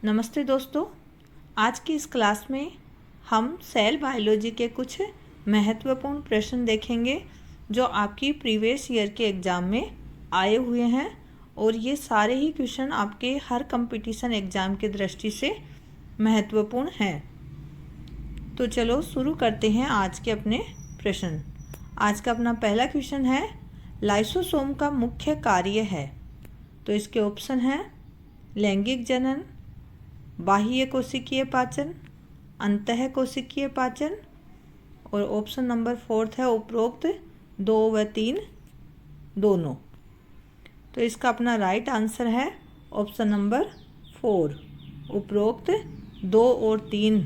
नमस्ते दोस्तों, आज की इस क्लास में हम सेल बायोलॉजी के कुछ महत्वपूर्ण प्रश्न देखेंगे जो आपकी प्रीवियस ईयर के एग्ज़ाम में आए हुए हैं और ये सारे ही क्वेश्चन आपके हर कंपटीशन एग्ज़ाम की दृष्टि से महत्वपूर्ण हैं। तो चलो शुरू करते हैं आज के अपने प्रश्न। आज का अपना पहला क्वेश्चन है, लाइसोसोम का मुख्य कार्य है। तो इसके ऑप्शन हैं लैंगिक जनन, बाह्य कोशिकीय पाचन, अंतः कोशिकीय पाचन और ऑप्शन नंबर 4 है उपरोक्त 2 व 3 दोनों। तो इसका अपना राइट आंसर है ऑप्शन नंबर 4 उपरोक्त 2 और 3।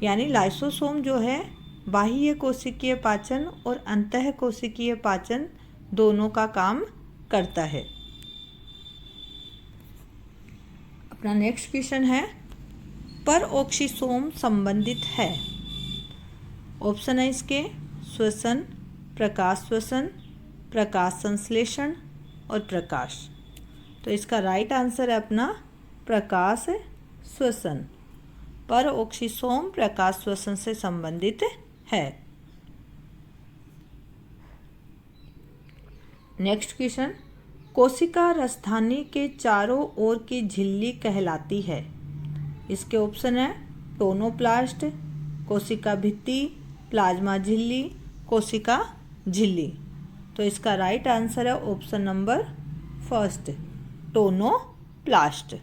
यानी लाइसोसोम जो है बाह्य कोशिकीय पाचन और अंतः कोशिकीय पाचन दोनों का काम करता है। अपना नेक्स्ट क्वेश्चन है, परऑक्सीसोम संबंधित है। ऑप्शन है इसके श्वसन, प्रकाश श्वसन, प्रकाश संश्लेषण और प्रकाश। तो इसका राइट आंसर है अपना प्रकाश श्वसन। परऑक्सीसोम प्रकाश श्वसन से संबंधित है। नेक्स्ट क्वेश्चन, कोशिका राजधानी के चारों ओर की झिल्ली कहलाती है। इसके ऑप्शन है टोनोप्लास्ट, कोशिका भित्ति, प्लाज्मा झिल्ली, कोशिका झिल्ली। तो इसका राइट आंसर है option number 1 tonoplast.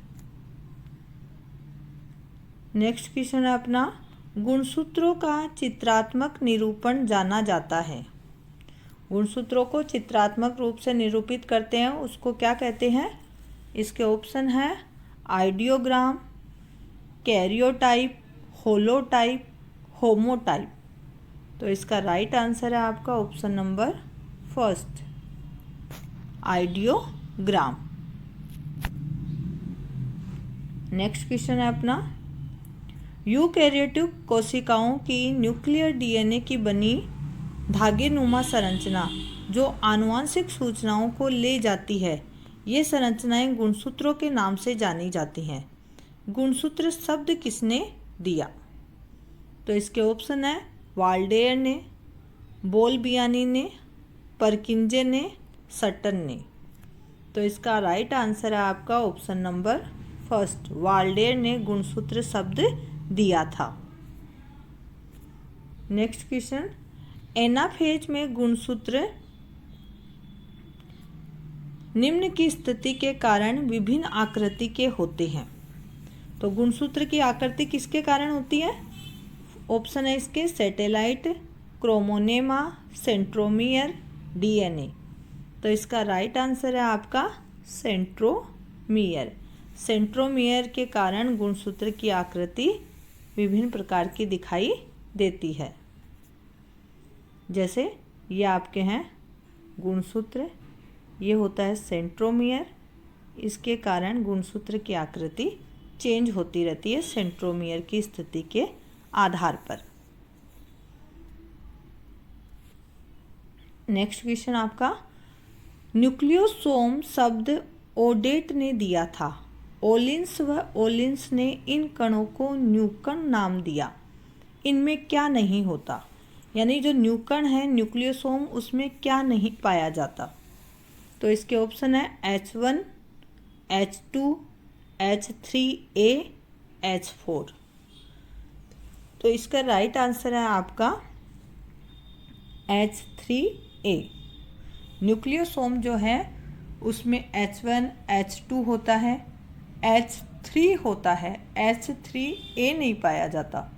Next question है अपना, गुणसूत्रों का चित्रात्मक निरूपण जाना जाता है। गुणसूत्रों को चित्रात्मक रूप से निरूपित करते हैं, उसको क्या कहते हैं? इसके ऑप्शन है आइडियोग्राम, कैरियोटाइप, होलोटाइप, होमोटाइप। तो इसका राइट आंसर है आपका option number 1 ideogram. Next question है अपना, यूकैरियोटिक कोशिकाओं की न्यूक्लियर डीएनए की बनी धागेनुमा संरचना जो आनुवांशिक सूचनाओं को ले जाती है, ये संरचनाएं गुणसूत्रों के नाम से जानी जाती हैं। गुणसूत्र शब्द किसने दिया? तो इसके ऑप्शन है वाल्डेयर ने, बोलबियानी ने, परकिंजे ने, सटन ने। तो इसका राइट आंसर है आपका ऑप्शन नंबर 1 वाल्डेयर ने गुणसूत्र शब्द दिया था। नेक्स्ट क्वेश्चन, एनाफेज में गुणसूत्र निम्न की स्थिति के कारण विभिन्न आकृति के होते हैं। तो गुणसूत्र की आकृति किसके कारण होती है? ऑप्शन है इसके सैटेलाइट, क्रोमोनेमा, सेंट्रोमियर, डीएनए। तो इसका राइट आंसर है आपका सेंट्रोमियर। सेंट्रोमियर के कारण गुणसूत्र की आकृति विभिन्न प्रकार की दिखाई देती है। जैसे ये आपके हैं गुणसूत्र, ये होता है सेंट्रोमियर। इसके कारण गुणसूत्र की आकृति चेंज होती रहती है सेंट्रोमियर की स्थिति के आधार पर। नेक्स्ट क्वेश्चन आपका, न्यूक्लियोसोम शब्द ओडेट ने दिया था। ओलिंस व ओलिंस ने इन कणों को न्यूकण नाम दिया। इनमें क्या नहीं होता? यानी जो न्यूकण है न्यूक्लियोसोम, उसमें क्या नहीं पाया जाता? तो इसके ऑप्शन है H1, H2, H3A, H4। तो इसका राइट आंसर है आपका H3A। न्यूक्लियोसोम जो है उसमें H1, H2 होता है, H3 होता है, H3A नहीं पाया जाता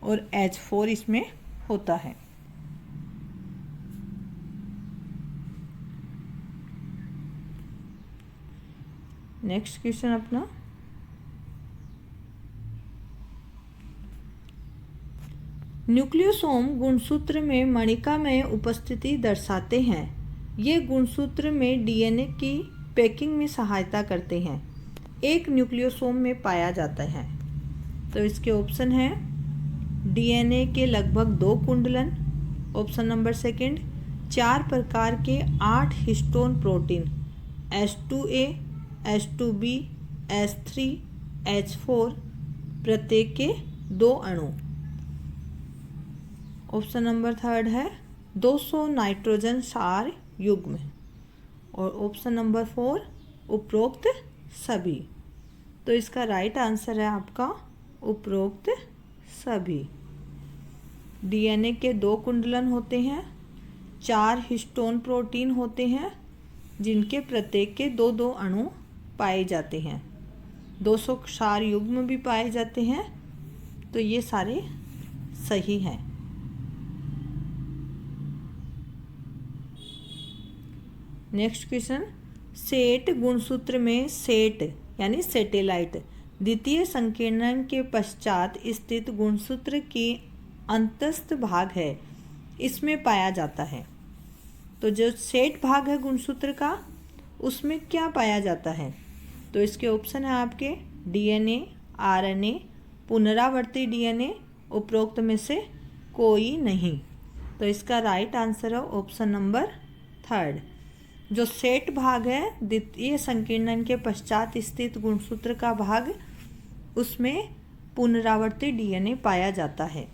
और H4 इसमें होता है। नेक्स्ट क्वेश्चन अपना, न्यूक्लियोसोम गुणसूत्र में मणिका में उपस्थिति दर्शाते हैं। ये गुणसूत्र में डीएनए की पैकिंग में सहायता करते हैं। एक न्यूक्लियोसोम में पाया जाता है। तो इसके ऑप्शन है डीएनए के लगभग 2 कुंडलन, ऑप्शन नंबर 2 4 प्रकार के 8 histone protein H2A, H2B, H3, H4 प्रत्येक के 2 अणु। ऑप्शन नंबर 3 है 200 नाइट्रोजन क्षार युग्म। और ऑप्शन नंबर 4 उपरोक्त सभी। तो इसका राइट आंसर है आपका उपरोक्त सभी। डीएनए के 2 कुंडलन होते हैं, 4 हिस्टोन प्रोटीन होते हैं जिनके प्रत्येक के 2-2 अणु पाए जाते हैं, 200 क्षार युग्म भी पाए जाते हैं। तो ये सारे सही हैं। नेक्स्ट क्वेश्चन, सेट गुणसूत्र में सेट यानी सेटेलाइट द्वितीय संकीर्णन के पश्चात स्थित गुणसूत्र की अंतस्थ भाग है, इसमें पाया जाता है। तो जो सेट भाग है गुणसूत्र का, उसमें क्या पाया जाता है? तो इसके ऑप्शन है आपके डीएनए, आरएनए, पुनरावर्ती डीएनए, उपरोक्त में से कोई नहीं। तो इसका राइट आंसर है ऑप्शन नंबर 3। जो सेट भाग है द्वितीय संकीर्णन के पश्चात स्थित गुणसूत्र का भाग, उसमें पुनरावर्ती डीएनए पाया जाता है।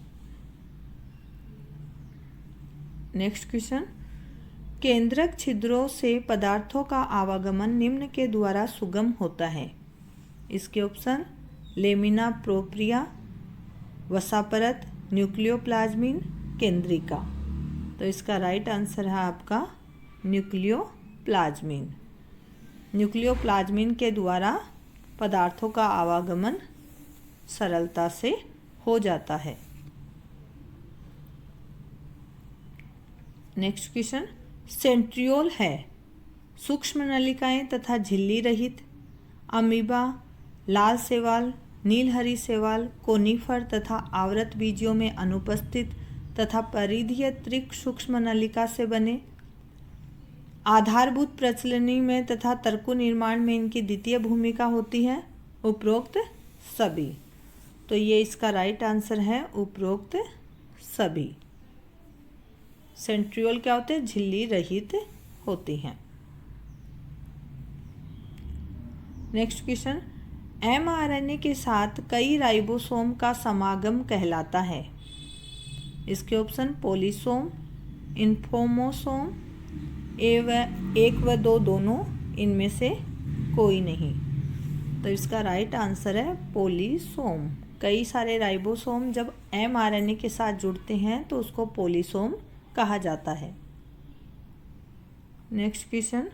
नेक्स्ट क्वेश्चन, केंद्रक छिद्रों से पदार्थों का आवागमन निम्न के द्वारा सुगम होता है। इसके ऑप्शन लेमिना प्रोप्रिया, वसापरत, न्यूक्लियोप्लाज्मिन, केंद्रिका। तो इसका राइट आंसर है आपका न्यूक्लियोप्लाज्मिन। न्यूक्लियोप्लाज्मिन के द्वारा पदार्थों का आवागमन सरलता से हो जाता है। नेक्स्ट क्वेश्चन, सेंट्रियोल है सूक्ष्म नलिकाएं तथा झिल्ली रहित, अमीबा, लाल शैवाल, नीलहरी शैवाल, कोनिफर तथा आवृत बीजियों में अनुपस्थित तथा परिधीय त्रिक सूक्ष्म नलिका से बने, आधारभूत प्रचलनी में तथा तर्कु निर्माण में इनकी द्वितीय भूमिका होती है, उपरोक्त सभी। तो ये इसका राइट आंसर है उपरोक्त सभी। सेंट्रियोल क्या होते हैं? झिल्ली रहित होती हैं। नेक्स्ट क्वेश्चन, एमआरएनए के साथ कई राइबोसोम का समागम कहलाता है। इसके ऑप्शन पॉलीसोम, इन्फोमोसोम, एक व दो दोनों, इनमें से कोई नहीं। तो इसका राइट आंसर है पॉलीसोम। कई सारे राइबोसोम जब एमआरएनए के साथ जुड़ते हैं तो उसको पॉलीसोम कहा जाता है। नेक्स्ट क्वेश्चन,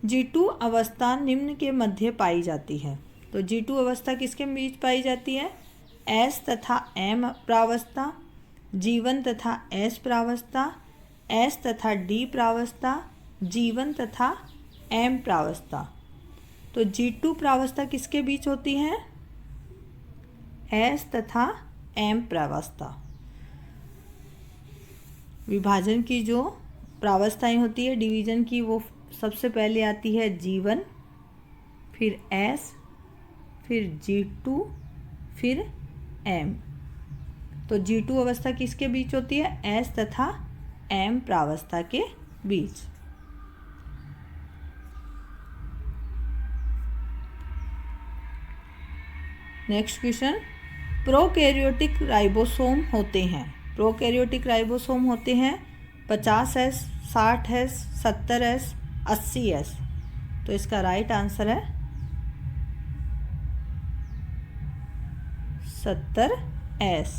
G2 अवस्था निम्न के मध्य पाई जाती है। तो G2 अवस्था किसके बीच पाई जाती है? S तथा M प्रावस्था, G1 तथा S प्रावस्था, S तथा D प्रावस्था, G1 तथा M प्रावस्था। तो G2 प्रावस्था किसके बीच होती है? S तथा M प्रावस्था। विभाजन की जो प्रावस्थाएं होती है डिवीजन की, वो सबसे पहले आती है G1, फिर S, फिर G2, फिर M। तो G2 अवस्था किसके बीच होती है? S तथा M प्रावस्था के बीच। नेक्स्ट क्वेश्चन, प्रोकैरियोटिक राइबोसोम होते हैं। प्रोकैरियोटिक राइबोसोम होते हैं 50S, 60S, 70S, 80S। तो इसका राइट आंसर है 70S।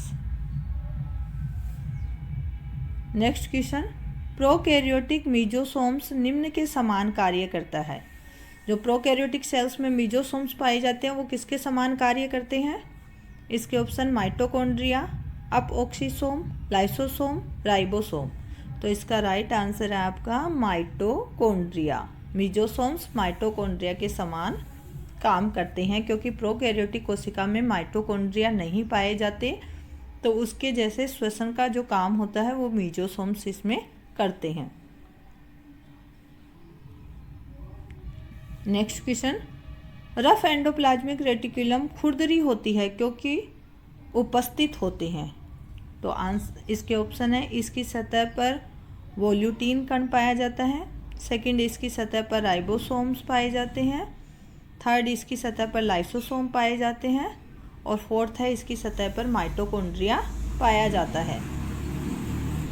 नेक्स्ट क्वेश्चन, प्रोकैरियोटिक मीजोसोम्स निम्न के समान कार्य करता है। जो प्रोकैरियोटिक सेल्स में मीजोसोम्स पाए जाते हैं वो किसके समान कार्य करते हैं? इसके ऑप्शन माइटोकॉन्ड्रिया, अपऑक्सीसोम, लाइसोसोम, राइबोसोम। तो इसका राइट आंसर है आपका माइटोकॉन्ड्रिया। मीजोसोम्स माइटोकॉन्ड्रिया के समान काम करते हैं, क्योंकि प्रोकैरियोटिक कोशिका में माइटोकॉन्ड्रिया नहीं पाए जाते, तो उसके जैसे श्वसन का जो काम होता है वो मीजोसोम्स इसमें करते हैं। Next question, rough endoplasmic reticulum खुरदरी होती है क्योंकि उपस्थित होते हैं। तो आंसर इसके ऑप्शन है, इसकी सतह पर वोल्यूटीन कण पाया जाता है, सेकंड इसकी सतह पर राइबोसोम्स पाए जाते हैं, थर्ड, इसकी सतह पर लाइसोसोम पाए जाते हैं। और फोर्थ है, इसकी सतह पर माइटोकॉन्ड्रिया पाया जाता है।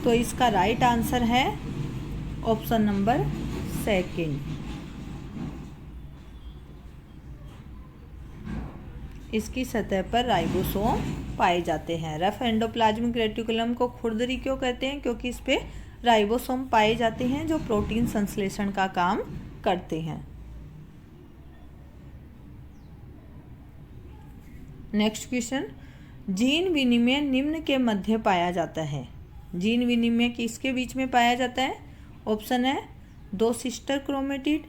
तो इसका राइट आंसर है ऑप्शन नंबर सेकंड। इसकी सतह पर राइबोसोम पाए जाते हैं। रफ एंडोप्लाज्मिक रेटिकुलम को खुरदरी क्यों कहते हैं? क्योंकि इस पे राइबोसोम पाए जाते हैं जो प्रोटीन संश्लेषण का काम करते हैं। नेक्स्ट क्वेश्चन, जीन विनिमय निम्न के मध्य पाया जाता है। जीन विनिमय किसके बीच में पाया जाता है? ऑप्शन है 2 sister chromatid,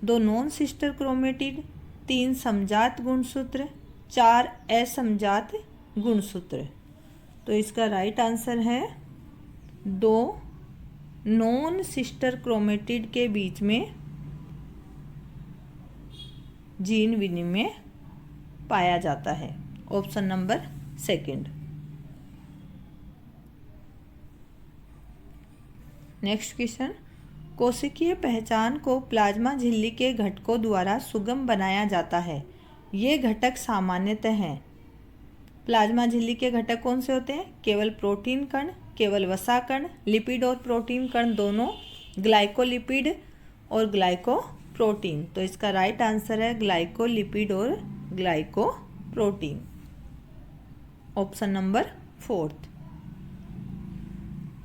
2 non sister chromatid, 3 समजात गुणसूत्र, 4 असमजात गुणसूत्र। तो इसका राइट आंसर है 2 नॉन सिस्टर क्रोमेटिड के बीच में जीन विनिमय पाया जाता है। Option number second. Next question, कोशिकीय पहचान को प्लाज्मा झिल्ली के घटकों द्वारा सुगम बनाया जाता है। ये घटक सामान्यतः हैं। प्लाज्मा झिल्ली के घटक कौन से होते हैं? केवल प्रोटीन कण, केवल वसा कण, लिपिड और प्रोटीन कण दोनों, ग्लाइकोलिपिड और ग्लाइकोप्रोटीन। तो इसका राइट आंसर है ग्लाइकोलिपिड और glycoprotein. Option number fourth.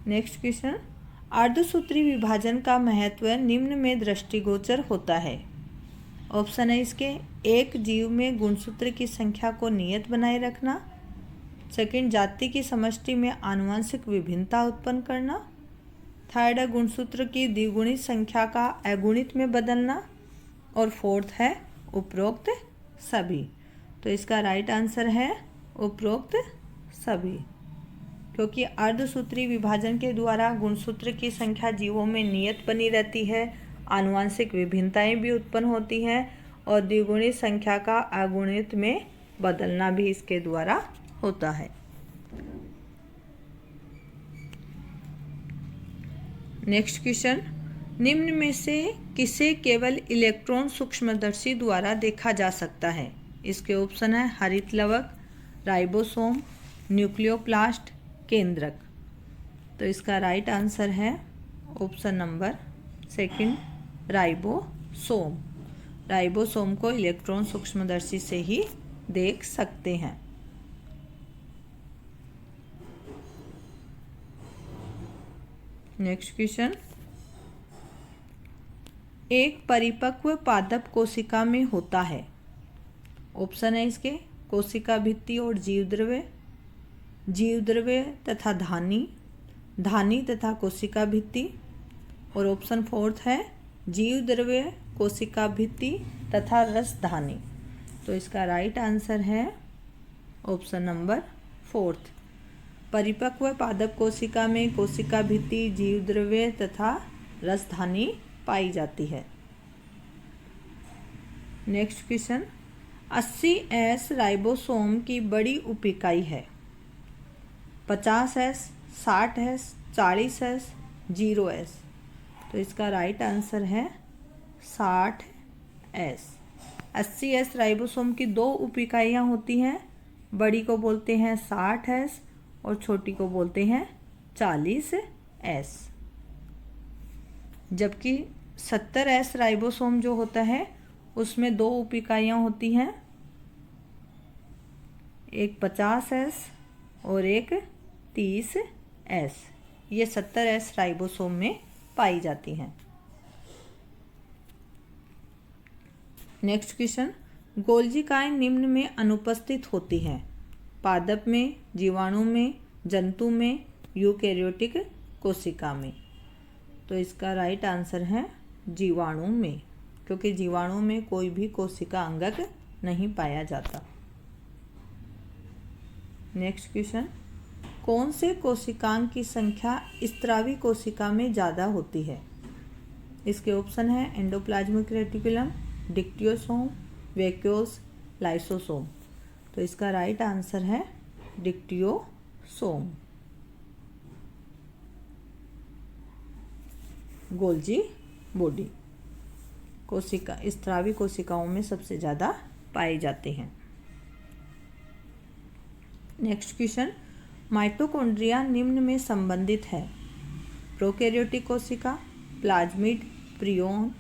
Next question, अर्धसूत्री विभाजन का महत्व निम्न में दृष्टिगोचर होता है। ऑप्शन है इसके, एक जीव में गुणसूत्र की संख्या को नियत बनाए रखना, सेकंड जाति की समष्टि में आनुवंशिक विभिन्नता उत्पन्न करना, थर्ड है गुणसूत्र की द्विगुणित संख्या का अगुणित में बदलना, और फोर्थ है उपरोक्त सभी। तो इसका राइट आंसर है उपरोक्त सभी, क्योंकि अर्धसूत्री विभाजन के द्वारा गुणसूत्र की संख्या जीवों में नियत बनी रहती है, आनुवंशिक विभिन्नताएं भी उत्पन्न होती हैं और द्विगुणित संख्या का अगुणित में बदलना भी इसके द्वारा होता है। नेक्स्ट क्वेश्चन, निम्न में से किसे केवल इलेक्ट्रॉन सूक्ष्मदर्शी द्वारा देखा जा सकता है? इसके ऑप्शन है हरित लवक, राइबोसोम, न्यूक्लियोप्लास्ट, केंद्रक। तो इसका राइट आंसर है option number second, ribosome. Ribosome को इलेक्ट्रॉन सूक्ष्मदर्शी से ही देख सकते हैं। नेक्स्ट क्वेश्चन, एक परिपक्व पादप कोशिका में होता है। ऑप्शन है इसके, कोशिका भित्ति और जीवद्रव्य, जीवद्रव्य तथा धानी, धानी तथा कोशिका भित्ति, और ऑप्शन फोर्थ है जीवद्रव्य, कोशिका भित्ति तथा रसधानी। तो इसका राइट आंसर है ऑप्शन नंबर फोर्थ। परिपक्व पादप कोशिका में कोशिका भित्ति, जीवद्रव्य तथा रसधानी पाई जाती है। नेक्स्ट क्वेश्चन, 80S राइबोसोम की बड़ी उपिकाई है। 50S, 60S, 40S, 0S। तो इसका राइट आंसर है 60S। 80S राइबोसोम की 2 उपिकाइयाँ होती हैं, बड़ी को बोलते हैं 60S और छोटी को बोलते हैं 40S। जबकि 70S राइबोसोम जो होता है उसमें 2 उपिकाइयाँ होती हैं, एक 50S और एक 30S। ये 70S राइबोसोम में पाई जाती हैं। नेक्स्ट क्वेश्चन, गोल्जिकाएं निम्न में अनुपस्थित होती हैं। पादप में, जीवाणु में, जंतु में, यूकेरियोटिक कोशिका में। तो इसका राइट आंसर है जीवाणु में, क्योंकि जीवाणु में कोई भी कोशिका अंगक नहीं पाया जाता। नेक्स्ट क्वेश्चन, कौन से कोशिकांग की संख्या स्त्रावी कोशिका में ज़्यादा होती है? इसके ऑप्शन है endoplasmic reticulum, dictyosome, vacuoles, lysosome. तो इसका राइट आंसर है डिक्टियोसोम, गोल्जी बॉडी। कोशिका स्रावी कोशिकाओं में सबसे ज़्यादा पाए जाते हैं। नेक्स्ट क्वेश्चन, माइटोकॉन्ड्रिया निम्न में संबंधित है? प्रोकैरियोटिक कोशिका, प्लाज्मिड, प्रियन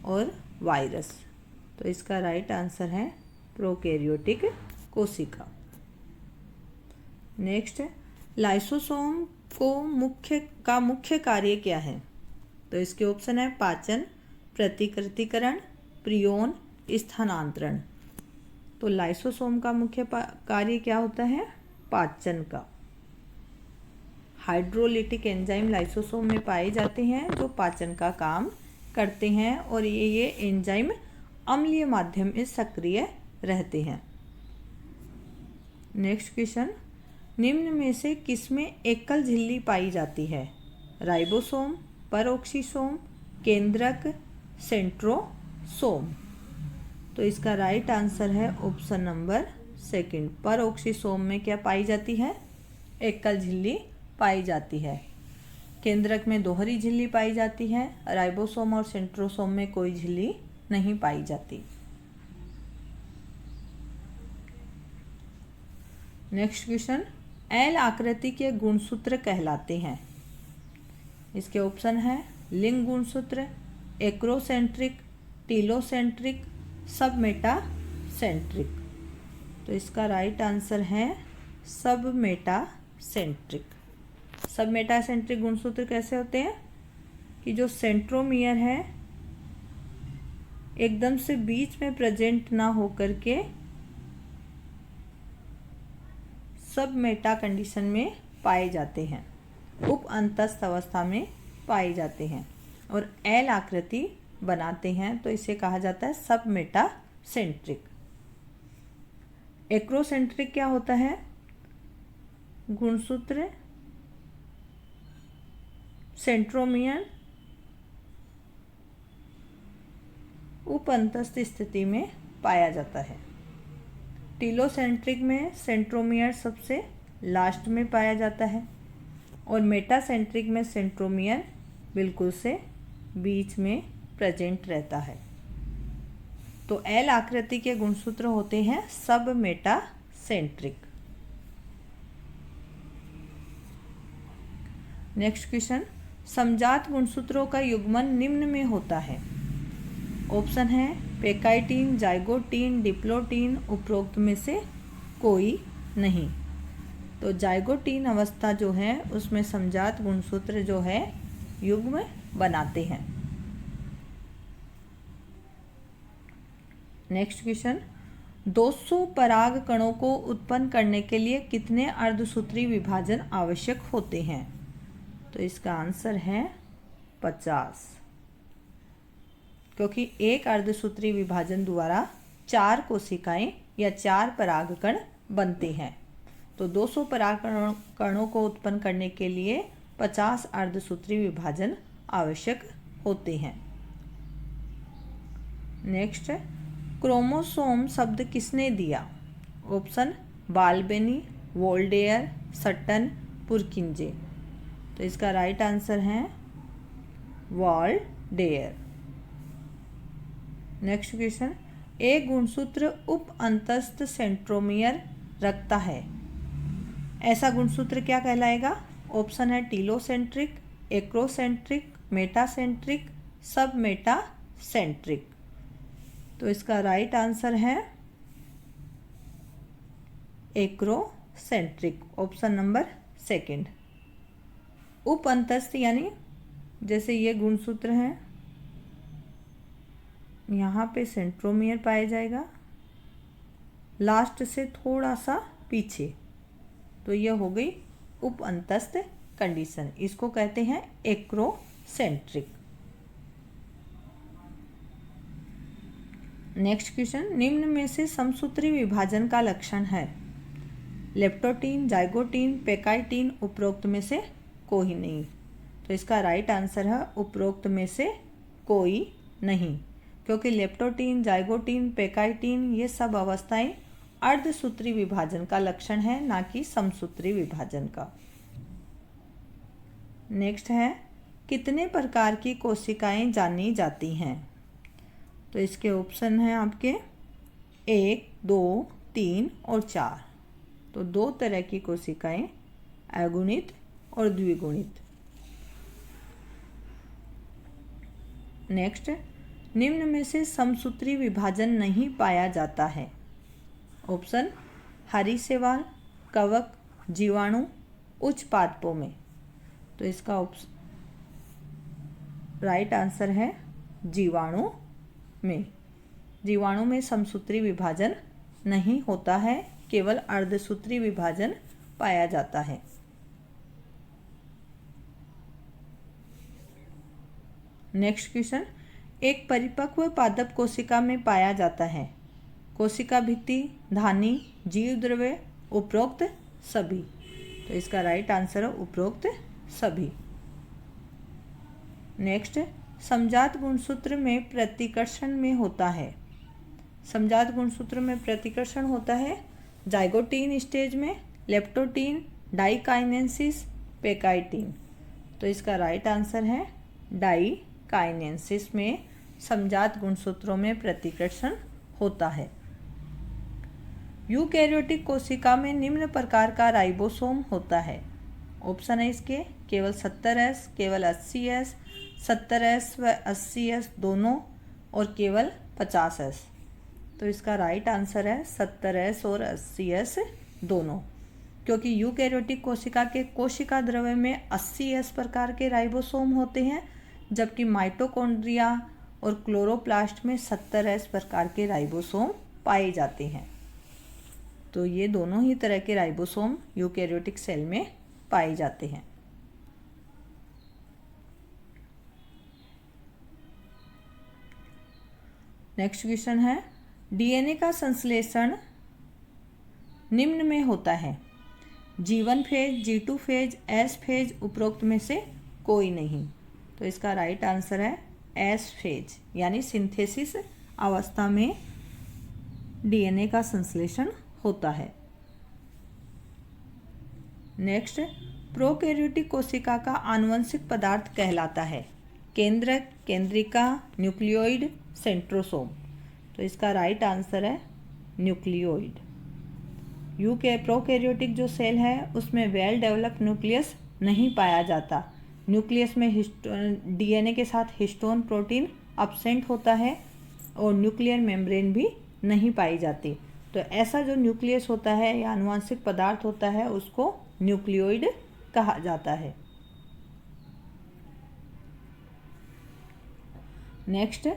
और वायरस। तो इसका राइट आंसर है प्रोकैरियोटिक कोशिका। नेक्स्ट, लाइसोसोम को मुख्य कार्य क्या है? तो इसके ऑप्शन है पाचन, प्रतिकृतिकरण, प्रियन, स्थानांतरण। तो लाइसोसोम का मुख्य कार्य क्या होता है? पाचन का। हाइड्रोलिटिक एंजाइम लाइसोसोम में पाए जाते हैं जो पाचन का काम करते हैं और ये एंजाइम अम्लीय माध्यम में सक्रिय रहते हैं। नेक्स्ट क्वेश्चन, निम्न में से किसमें एकल झिल्ली पाई जाती है? राइबोसोम, परऑक्सीसोम, केंद्रक, सेंट्रोसोम। तो इसका राइट आंसर है ऑप्शन नंबर सेकंड। परऑक्सीसोम में क्या पाई जाती है? एकल झिल्ली पाई जाती है। केंद्रक में दोहरी झिल्ली पाई जाती है। राइबोसोम और सेंट्रोसोम में कोई झिल्ली नहीं पाई जाती। नेक्स्ट क्वेश्चन, एल आकृति के गुणसूत्र कहलाते हैं? इसके ऑप्शन है लिंग गुणसूत्र, एक्रोसेंट्रिक, टीलोसेंट्रिक, सबमेटासेंट्रिक। तो इसका राइट आंसर है सबमेटासेंट्रिक। सबमेटासेंट्रिक गुणसूत्र कैसे होते हैं कि जो सेंट्रोमियर है एकदम से बीच में प्रेजेंट ना होकर के सब मेटा कंडीशन में पाए जाते हैं, उप अंतस्थ अवस्था में पाए जाते हैं और एल आकृति बनाते हैं, तो इसे कहा जाता है सब मेटा सेंट्रिक। एक्रोसेंट्रिक क्या होता है? गुणसूत्र सेंट्रोमियर उप अंतस्थ स्थिति में पाया जाता है। टीलोसेंट्रिक में सेंट्रोमियर सबसे लास्ट में पाया जाता है और मेटासेंट्रिक में सेंट्रोमियर बिल्कुल से बीच में प्रेजेंट रहता है। तो एल आकृति के गुणसूत्र होते हैं सब मेटासेंट्रिक। नेक्स्ट क्वेश्चन, समजात गुणसूत्रों का युग्मन निम्न में होता है? ऑप्शन है पेकाइटिन, जाइगोटिन, डिप्लोटिन, उपरोक्त में से कोई नहीं। तो जाइगोटिन अवस्था जो है उसमें समजात गुणसूत्र जो है युग्म बनाते हैं। नेक्स्ट क्वेश्चन, 200 पराग कणों को उत्पन्न करने के लिए कितने अर्धसूत्री विभाजन आवश्यक होते हैं? तो इसका आंसर है 50, क्योंकि एक अर्धसूत्री विभाजन द्वारा 4 कोशिकाएं या 4 परागकण बनते हैं। तो 200 पराग कणों को उत्पन्न करने के लिए 50 अर्धसूत्री विभाजन आवश्यक होते हैं। नेक्स्ट, क्रोमोसोम शब्द किसने दिया? Option Balbiani, Waldeyer, Sutton, Purkinje. तो इसका राइट आंसर है वोल्डेयर। नेक्स्ट क्वेश्चन, एक गुणसूत्र उप अंतस्थ सेंट्रोमियर रखता है, ऐसा गुणसूत्र क्या कहलाएगा? ऑप्शन है टीलोसेंट्रिक, एक्रोसेंट्रिक, मेटासेंट्रिक, सब मेटासेंट्रिक। तो इसका राइट आंसर है एक्रोसेंट्रिक, ऑप्शन नंबर सेकंड। उप अंतस्थ यानी जैसे ये गुणसूत्र हैं, यहाँ पे सेंट्रोमियर पाया जाएगा लास्ट से थोड़ा सा पीछे, तो यह हो गई उप अंतस्थ कंडीशन, इसको कहते हैं एक्रोसेंट्रिक। नेक्स्ट क्वेश्चन, निम्न में से समसूत्री विभाजन का लक्षण है? लेप्टोटीन, जाइगोटीन, पेकाइटिन, उपरोक्त में से कोई नहीं। तो इसका राइट आंसर है उपरोक्त में से कोई नहीं, क्योंकि लेप्टोटीन, जाइगोटीन, पेकाइटिन ये सब अवस्थाएं अर्धसूत्री विभाजन का लक्षण है, ना कि समसूत्री विभाजन का। नेक्स्ट है, कितने प्रकार की कोशिकाएं जानी जाती हैं? तो इसके ऑप्शन हैं आपके 1, 2, 3 और 4। तो 2 तरह की कोशिकाएं, अगुणित और द्विगुणित। नेक्स्ट, निम्न में से समसूत्री विभाजन नहीं पाया जाता है। ऑप्शन हरी शैवाल, कवक, जीवाणु, उच्च पादपों में। तो इसका राइट आंसर है जीवाणु में। जीवाणु में समसूत्री विभाजन नहीं होता है, केवल अर्धसूत्री विभाजन पाया जाता है। नेक्स्ट क्वेश्चन, एक परिपक्व पादप कोशिका में पाया जाता है। कोशिका भित्ति, धानी, जीव द्रव्य, उपरोक्त सभी। तो इसका राइट आंसर है उपरोक्त सभी। नेक्स्ट, समजात गुणसूत्र में प्रतिकर्षण में होता है। समजात गुणसूत्र में प्रतिकर्षण होता है जाइगोटीन स्टेज में, लेप्टोटीन, डाइकाइनेसिस, पेकाइटीन। तो इसका राइट आंसर है डाइकाइनेसिस में समजात गुणसूत्रों में प्रतिकर्षण होता है। यूकैरियोटिक कोशिका में निम्न प्रकार का राइबोसोम होता है। ऑप्शन है इसके केवल 70S, केवल 80S, 70S व 80S दोनों और केवल 50S। तो इसका राइट आंसर है 70S और 80S दोनों, क्योंकि यूकैरियोटिक कोशिका के कोशिका द्रव्य में 80S प्रकार के राइबोसोम होते हैं, जबकि माइटोकॉन्ड्रिया और क्लोरोप्लास्ट में 70S प्रकार के राइबोसोम पाए जाते हैं। तो ये दोनों ही तरह के राइबोसोम यूकैरियोटिक सेल में पाए जाते हैं। नेक्स्ट क्वेश्चन है, डीएनए का संश्लेषण निम्न में होता है। G1 phase, G2 phase, S phase, उपरोक्त में से कोई नहीं। तो इसका राइट आंसर है S फेज, यानी सिंथेसिस अवस्था में डीएनए का संश्लेषण होता है। नेक्स्ट, प्रोकैरियोटिक कोशिका का आनुवंशिक पदार्थ कहलाता है केंद्रक, केंद्रिका, न्यूक्लियोइड, सेंट्रोसोम। तो इसका राइट आंसर है न्यूक्लियोइड। प्रोकैरियोटिक जो सेल है उसमें वेल डेवलप्ड न्यूक्लियस नहीं पाया जाता। न्यूक्लियस में डीएनए के साथ हिस्टोन प्रोटीन अब्सेंट होता है और न्यूक्लियर मेम्ब्रेन भी नहीं पाई जाती। तो ऐसा जो न्यूक्लियस होता है या आनुवंशिक पदार्थ होता है उसको न्यूक्लियोइड कहा जाता है। नेक्स्ट,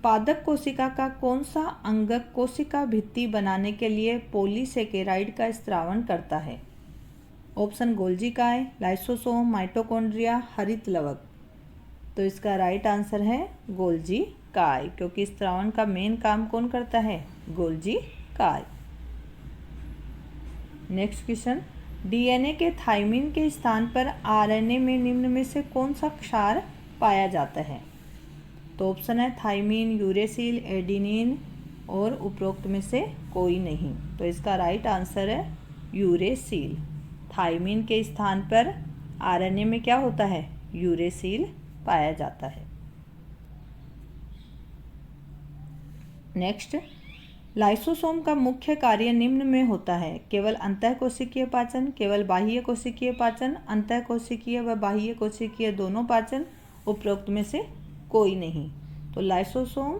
पादप कोशिका का कौन सा अंगक कोशिका भित्ति बनाने के लिए पॉलीसेकेराइड का स्त्रावण करता है। ऑप्शन गोल्जी काय, लाइसोसोम, माइटोकॉन्ड्रिया, हरित लवक। तो इसका राइट आंसर है गोल्जी काय, क्योंकि स्त्रावण का मेन काम कौन करता है, गोल्जी काय। नेक्स्ट क्वेश्चन, डीएनए के थाइमिन के स्थान पर आरएनए में निम्न में से कौन सा क्षार पाया जाता है। तो ऑप्शन है थाइमिन, यूरेसिल, एडिनिन और उपरोक्त में से कोई नहीं। तो इसका राइट आंसर है यूरेसिल। थाइमिन के स्थान पर आरएनए में क्या होता है, यूरेसिल पाया जाता है। नेक्स्ट, लाइसोसोम का मुख्य कार्य निम्न में होता है केवल अंतःकोशिकीय पाचन, केवल बाह्य कोशिकीय पाचन, अंतःकोशिकीय व बाह्य कोशिकीय दोनों पाचन, उपरोक्त में से कोई नहीं। तो लाइसोसोम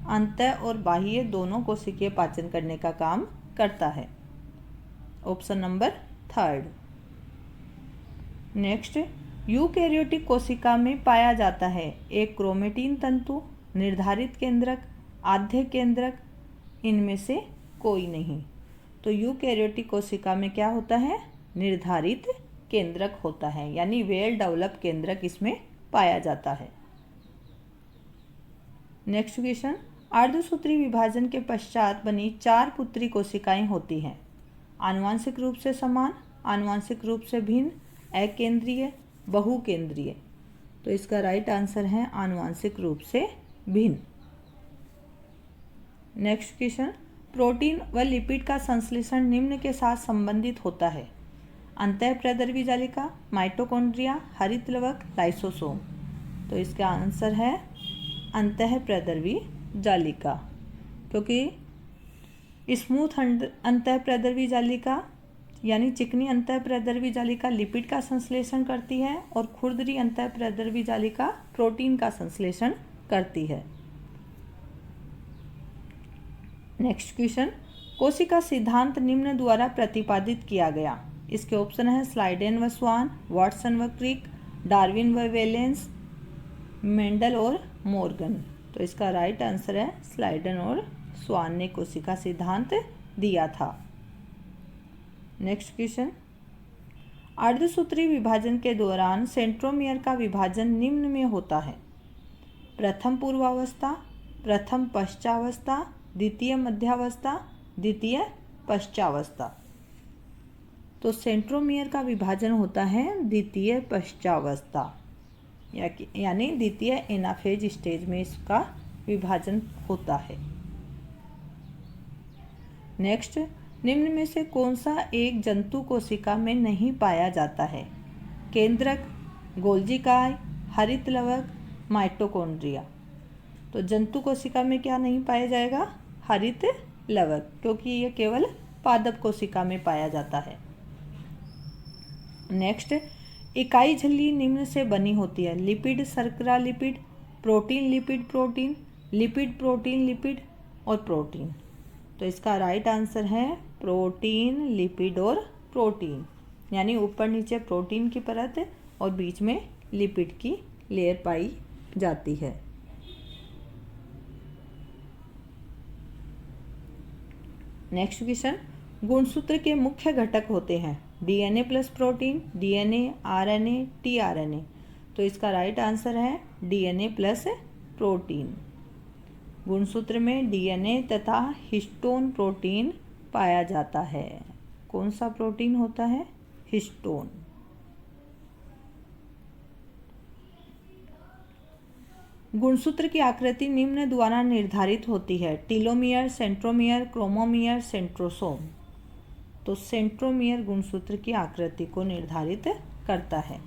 अंतः और बाह्य दोनों कोशिकीय पाचन करने का काम करता है। Option number 3। नेक्स्ट, यूकैरियोटिक कोशिका में पाया जाता है एक क्रोमेटिन तंतु, निर्धारित केंद्रक, आद्य केंद्रक, इनमें से कोई नहीं। तो यूकैरियोटिक कोशिका में क्या होता है, निर्धारित केंद्रक होता है, यानी वेल डेवलप केंद्रक इसमें पाया जाता है। नेक्स्ट क्वेश्चन, अर्धसूत्री विभाजन के पश्चात बनी 4 पुत्री कोशिकाएं होती हैं। आनुवांशिक रूप से समान, आनुवांशिक रूप से भिन्न, अकेंद्रीय, बहुकेंद्रीय। तो इसका राइट आंसर है आनुवांशिक रूप से भिन्न। नेक्स्ट क्वेश्चन, प्रोटीन व लिपिड का संश्लेषण निम्न के साथ संबंधित होता है। अंतःप्रद्रवी जालिका, माइटोकॉन्ड्रिया, हरित लवक, लाइसोसोम। तो इसका आंसर है अंतःप्रद्रवी जालिका, क्योंकि स्मूथ अंतःप्रद्रवी जालिका यानी चिकनी अंतःप्रद्रवी जालिका लिपिड का संश्लेषण करती है और खुरदरी अंतःप्रद्रवी जालिका प्रोटीन का संश्लेषण करती है। नेक्स्ट क्वेश्चन, कोशिका सिद्धांत निम्न द्वारा प्रतिपादित किया गया। इसके ऑप्शन है स्लाइडेन व स्वान, वाटसन व क्रिक, डार्विन व वेलेंस, मेंडल और मॉर्गन। तो इसका राइट आंसर है स्लाइडेन और स्वान ने कोशिका सिद्धांत दिया था। नेक्स्ट क्वेश्चन, अर्धसूत्री विभाजन के दौरान सेंट्रोमियर का विभाजन निम्न में होता है। प्रथम पूर्वावस्था, प्रथम पश्चावस्था, द्वितीय मध्यावस्था, द्वितीय पश्चावस्था। तो सेंट्रोमियर का विभाजन होता है द्वितीय पश्चावस्था यानी द्वितीय एनाफेज स्टेज में इसका विभाजन होता है। नेक्स्ट, निम्न में से कौन सा एक जंतु कोशिका में नहीं पाया जाता है? केंद्रक, गोल्जी काय, हरित लवक, माइटोकॉन्ड्रिया। तो जंतु कोशिका में क्या नहीं पाया जाएगा? हरित लवक, क्योंकि यह केवल पादप कोशिका में पाया जाता है। नेक्स्ट, इकाई झिल्ली निम्न से बनी होती है। लिपिड, शर्करा lipid, protein lipid protein, lipid protein lipid और प्रोटीन। तो इसका राइट आंसर है प्रोटीन, लिपिड और प्रोटीन, यानी ऊपर नीचे प्रोटीन की परत और बीच में लिपिड की लेयर पाई जाती है। नेक्स्ट क्वेश्चन, गुणसूत्र के मुख्य घटक होते हैं DNA plus protein, DNA, RNA, tRNA. तो इसका राइट आंसर है डीएनए प्लस प्रोटीन। गुणसूत्र में डीएनए तथा हिस्टोन प्रोटीन पाया जाता है। कौन सा प्रोटीन होता है? हिस्टोन। गुणसूत्र की आकृति निम्न द्वारा निर्धारित होती है। Telomere, centromere, chromomere, centrosome. तो सेंट्रोमियर गुणसूत्र की आकृति को निर्धारित करता है।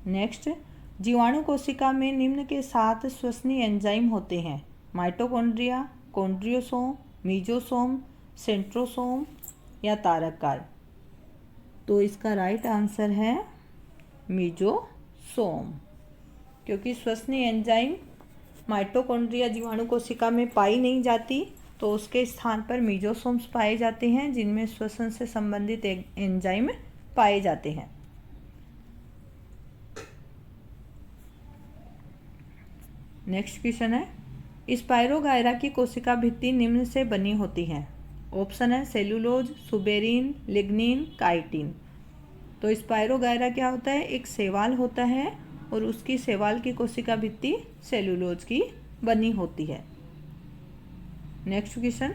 नेक्स्ट, जीवाणु कोशिका में निम्न के 7 श्वसनीय एंजाइम होते हैं। माइटोकॉन्ड्रिया, कॉन्ड्रियोसोम, मीजोसोम, सेंट्रोसोम या तारककाय। तो इसका राइट आंसर है मीजोसोम, क्योंकि श्वसनीय एंजाइम माइटोकॉन्ड्रिया जीवाणु कोशिका में पाई नहीं जाती, तो उसके स्थान पर मीजोसोम्स पाए जाते हैं जिनमें श्वसन से संबंधित एंजाइम पाए जाते हैं। नेक्स्ट क्वेश्चन है, स्पाइरोगायरा की कोशिका भित्ति निम्न से बनी होती है। ऑप्शन है सेलुलोज, सुबेरिन, लिग्निन, काइटिन। तो स्पाइरोगायरा क्या होता है? एक शैवाल होता है और उसकी शैवाल की कोशिका भित्ति सेलुलोज की बनी होती है। नेक्स्ट क्वेश्चन,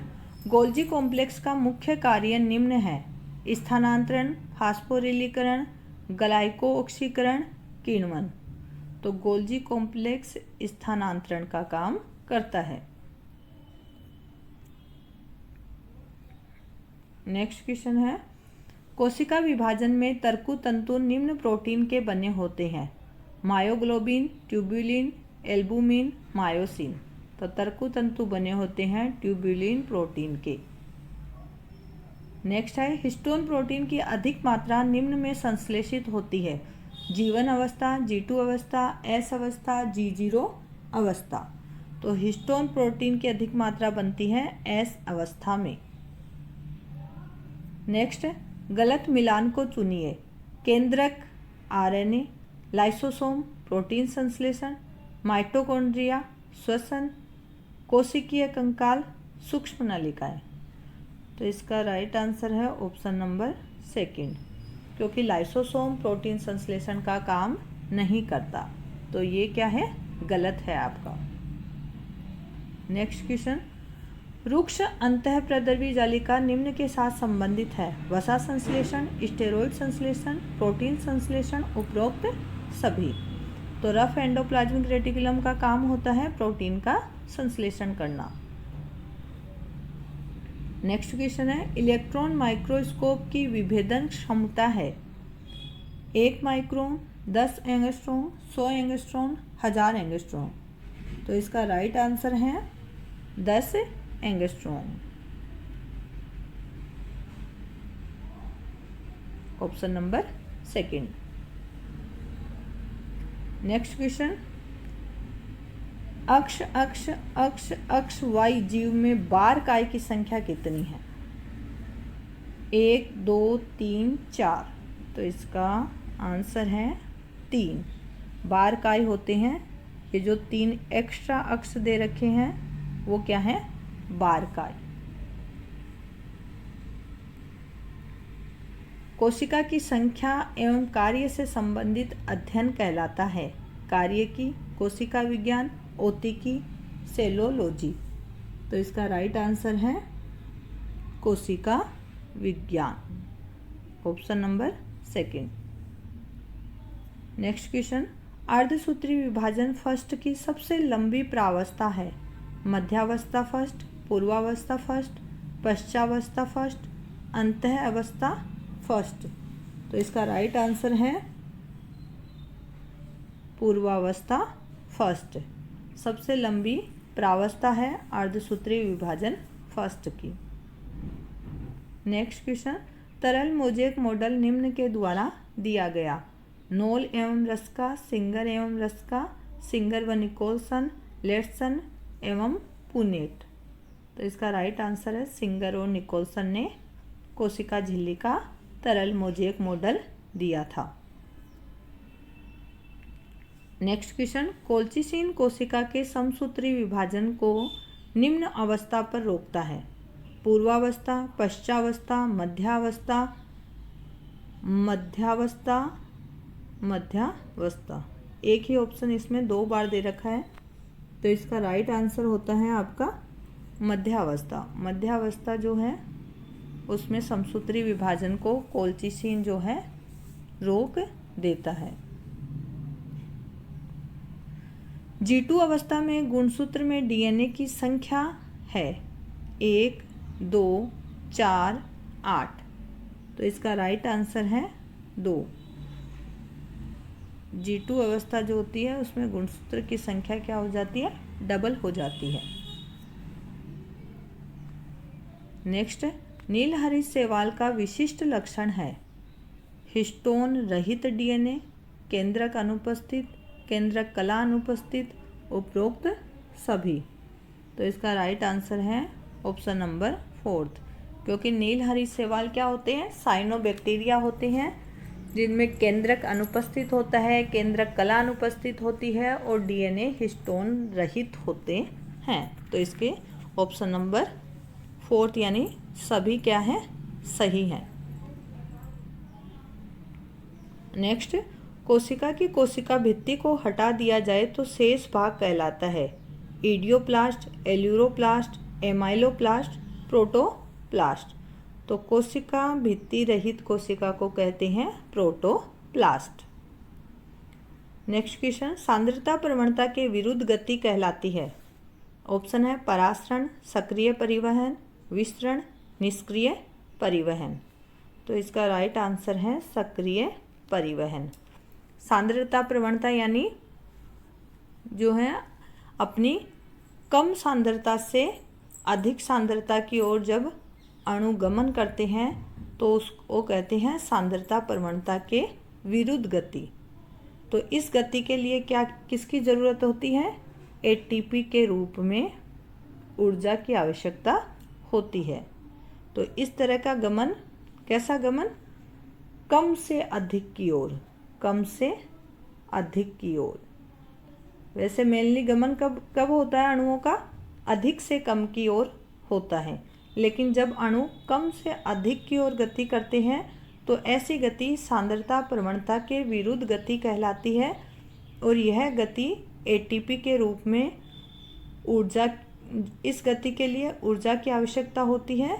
गोल्जी कॉम्प्लेक्स का मुख्य कार्य निम्न है। स्थानांतरण, फास्फोरिलीकरण, ग्लाइकोऑक्सीकरण, किण्वन। तो गोल्जी कॉम्प्लेक्स स्थानांतरण का काम करता है। नेक्स्ट क्वेश्चन है, कोशिका विभाजन में तर्कु तंतु निम्न प्रोटीन के बने होते हैं। Myoglobin, tubulin, albumin, myosin. तो तर्कु तंतु बने होते हैं ट्यूब्युलिन प्रोटीन के। नेक्स्ट है, हिस्टोन प्रोटीन की अधिक मात्रा निम्न में संश्लेषित होती है। G1 अवस्था, G2 अवस्था, S अवस्था, G0 अवस्था। तो हिस्टोन प्रोटीन की अधिक मात्रा बनती है S अवस्था में। नेक्स्ट, गलत मिलान को चुनिए। केंद्रक, आरएनए, लाइसोसोम, प्रोटीन संश्लेषण, माइटोकॉन्ड्रिया, श्वसन, कोशिकीय कंकाल, सूक्ष्म नलिकाएं। तो इसका राइट आंसर है ऑप्शन नंबर 2, क्योंकि लाइसोसोम प्रोटीन संश्लेषण का काम नहीं करता। तो ये क्या है? गलत है आपका। नेक्स्ट क्वेश्चन, रुक्ष अंतःप्रद्रवी जालिका निम्न के साथ संबंधित है। वसा संश्लेषण, स्टेरॉइड संश्लेषण, प्रोटीन संश्लेषण, उपरोक्त सभी। तो रफ एंडोप्लाज्मिक रेटिकुलम का काम होता है प्रोटीन का संश्लेषण करना। नेक्स्ट क्वेश्चन है, इलेक्ट्रॉन माइक्रोस्कोप की विभेदन क्षमता है 1 माइक्रोन, 10 एंगस्ट्रॉम, 100 एंगस्ट्रॉम, 1000 एंगस्ट्रॉम। तो इसका राइट आंसर है 10 angstrom. Option number second. Next question, अक्ष अक्ष अक्ष अक्ष वाई जीव में बार काय की संख्या कितनी है? 1 2 3 4। तो इसका आंसर है 3 बार काय होते हैं। ये जो 3 एक्स्ट्रा अक्ष दे रखे हैं वो क्या है? बार काय। कोशिका की संख्या एवं कार्य से संबंधित अध्ययन कहलाता है। कार्य की कोशिका विज्ञान, औतिकी, सेलोलॉजी। तो इसका राइट आंसर है कोशिका विज्ञान। Option number second. Next question, अर्धसूत्री विभाजन फर्स्ट की सबसे लंबी प्रावस्था है? मध्यावस्था फर्स्ट, पूर्वावस्था फर्स्ट, पश्चावस्था फर्स्ट, अंतः अवस्था फर्स्ट। तो इसका राइट आंसर है पूर्वावस्था फर्स्ट। सबसे लंबी प्रावस्था है अर्धसूत्री विभाजन फर्स्ट की। नेक्स्ट क्वेश्चन, तरल मोज़ेक मॉडल निम्न के द्वारा दिया गया। नोल एवं रस्का, सिंगर एवं रस्का, सिंगर व निकोलसन, लेट्सन एवं पुनेट। तो इसका राइट आंसर है सिंगर और निकोलसन ने कोशिका झिल्ली का तरल मोज़ेक मॉडल दिया था। नेक्स्ट क्वेश्चन, कोल्चिसिन कोशिका के समसूत्री विभाजन को निम्न अवस्था पर रोकता है? पूर्वावस्था, पश्चावस्था, मध्यावस्था, मध्यावस्था, मध्यावस्था। एक ही ऑप्शन इसमें 2 बार दे रखा है, तो इसका राइट आंसर होता है आपका मध्यावस्था। मध्यावस्था जो है उसमें समसूत्री विभाजन को कोल्चिसिन जो है रोक देता है। G2 अवस्था में गुणसूत्र में DNA की संख्या है 1 2 4 8। तो इसका राइट आंसर है 2। G2 अवस्था जो होती है उसमें गुणसूत्र की संख्या क्या हो जाती है? डबल हो जाती है। नेक्स्ट, नीलहरी शैवाल का विशिष्ट लक्षण है? हिस्टोन रहित DNA, केंद्रक अनुपस्थित, केंद्रक कला अनुपस्थित, उपरोक्त सभी। तो इसका राइट आंसर है ऑप्शन नंबर 4, क्योंकि नीलहरी शैवाल क्या होते हैं? साइनोबैक्टीरिया होते हैं जिनमें केंद्रक अनुपस्थित होता है, केंद्रक कला अनुपस्थित होती है और DNA हिस्टोन रहित होते हैं। तो इसके ऑप्शन नंबर 4 यानी सभी क्या है? सही हैं। नेक्स्ट, कोशिका की कोशिका भित्ति को हटा दिया जाए तो शेष भाग कहलाता है? इडियोप्लास्ट, एल्यूरोप्लास्ट, एमाइलोप्लास्ट, प्रोटोप्लास्ट। तो कोशिका भित्ति रहित कोशिका को कहते हैं प्रोटोप्लास्ट। नेक्स्ट क्वेश्चन, सांद्रता प्रवणता के विरुद्ध गति कहलाती है? ऑप्शन है परासरण, सक्रिय परिवहन, विसरण, निष्क्रिय परिवहन। तो इसका राइट आंसर है सक्रिय परिवहन। सांद्रता प्रवणता यानी जो है अपनी कम सांद्रता से अधिक सांद्रता की ओर जब अणुगमन करते हैं तो उसको कहते हैं सांद्रता प्रवणता के विरुद्ध गति। तो इस गति के लिए किसकी ज़रूरत होती है? ATP के रूप में ऊर्जा की आवश्यकता होती है। तो इस तरह का गमन कैसा गमन? कम से अधिक की ओर, कम से अधिक की ओर। वैसे मेनली गमन कब होता है अणुओं का? अधिक से कम की ओर होता है, लेकिन जब अणु कम से अधिक की ओर गति करते हैं तो ऐसी गति सांद्रता प्रवणता के विरुद्ध गति कहलाती है और यह गति ATP के रूप में ऊर्जा, इस गति के लिए ऊर्जा की आवश्यकता होती है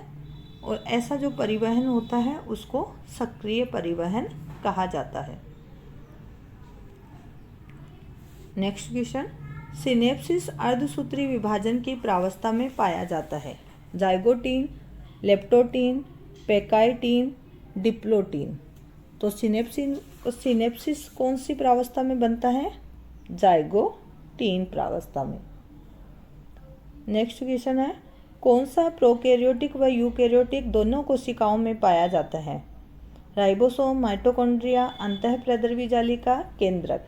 और ऐसा जो परिवहन होता है उसको सक्रिय परिवहन कहा जाता है। नेक्स्ट क्वेश्चन, सिनेप्सिस अर्धसूत्री विभाजन की प्रावस्था में पाया जाता है? Zygotene, leptotene, pachytene, diplotene. तो सिनेप्सिस कौन सी प्रावस्था में बनता है? जाइगोटीन प्रावस्था में। नेक्स्ट क्वेश्चन है, कौन सा प्रोकैरियोटिक व यूकैरियोटिक दोनों कोशिकाओं में पाया जाता है? राइबोसोम, माइटोकॉन्ड्रिया, अंतःप्रद्रवी जालिका, केंद्रक।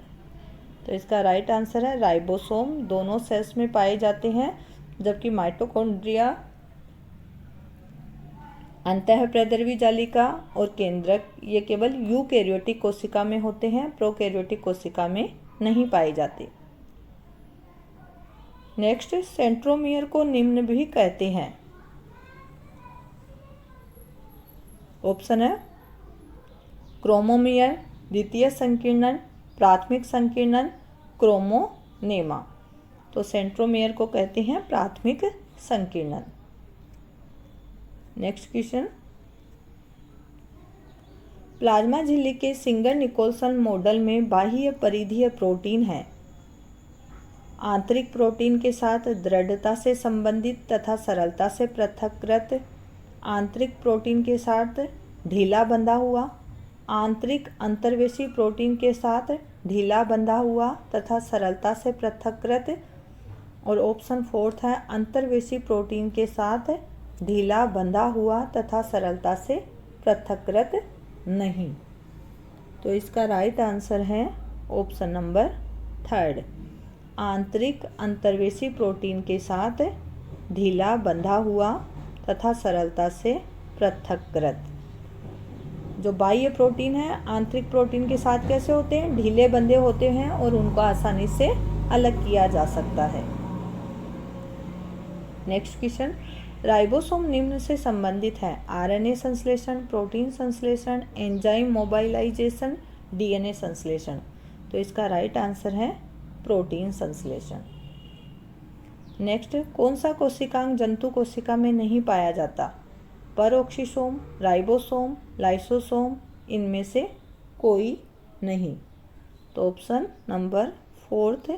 तो इसका राइट आंसर है राइबोसोम दोनों सेल्स में पाए जाते हैं, जबकि माइटोकॉन्ड्रिया, अंतःप्रद्रवी जालिका और केंद्रक ये केवल यूकैरियोटिक कोशिका में होते हैं, प्रोकैरियोटिक कोशिका में नहीं पाए जाते। नेक्स्ट, सेंट्रोमियर को निम्न भी कहते हैं। ऑप्शन है क्रोमोमियर, द्वितीय संकीर्णन, प्राथमिक संकीर्णन, क्रोमोनेमा। तो सेंट्रोमियर को कहते हैं प्राथमिक संकीर्णन। नेक्स्ट क्वेश्चन, प्लाज्मा झिल्ली के सिंगर निकोल्सन मॉडल में बाह्य परिधीय प्रोटीन है आंतरिक प्रोटीन के साथ दृढ़ता से संबंधित तथा सरलता से पृथक्कृत, आंतरिक प्रोटीन के साथ ढीला बंधा हुआ, आंतरिक अंतर्वेशी प्रोटीन के साथ ढीला बंधा हुआ तथा सरलता से पृथक्कृत, और ऑप्शन फोर्थ है अंतर्वेशी प्रोटीन के साथ ढीला बंधा हुआ तथा सरलता से पृथक्कृत नहीं। तो इसका राइट आंसर है ऑप्शन नंबर थर्ड, आंतरिक अंतर्वेशी प्रोटीन के साथ ढीला बंधा हुआ तथा सरलता से पृथक्कृत। जो बाह्य प्रोटीन है आंतरिक प्रोटीन के साथ कैसे होते हैं? ढीले बंधे होते हैं और उनको आसानी से अलग किया जा सकता है। नेक्स्ट क्वेश्चन, राइबोसोम निम्न से संबंधित है: आरएनए संश्लेषण, प्रोटीन संश्लेषण, एंजाइम मोबाइलाइजेशन, डीएनए संश्लेषण। तो इसका राइट आंसर है प्रोटीन संश्लेषण। नेक्स्ट, कौन सा कोशिकांग जंतु कोशिका में नहीं पाया जाता? परऑक्सीसोम, राइबोसोम, लाइसोसोम, इनमें से कोई नहीं। तो ऑप्शन नंबर फोर्थ,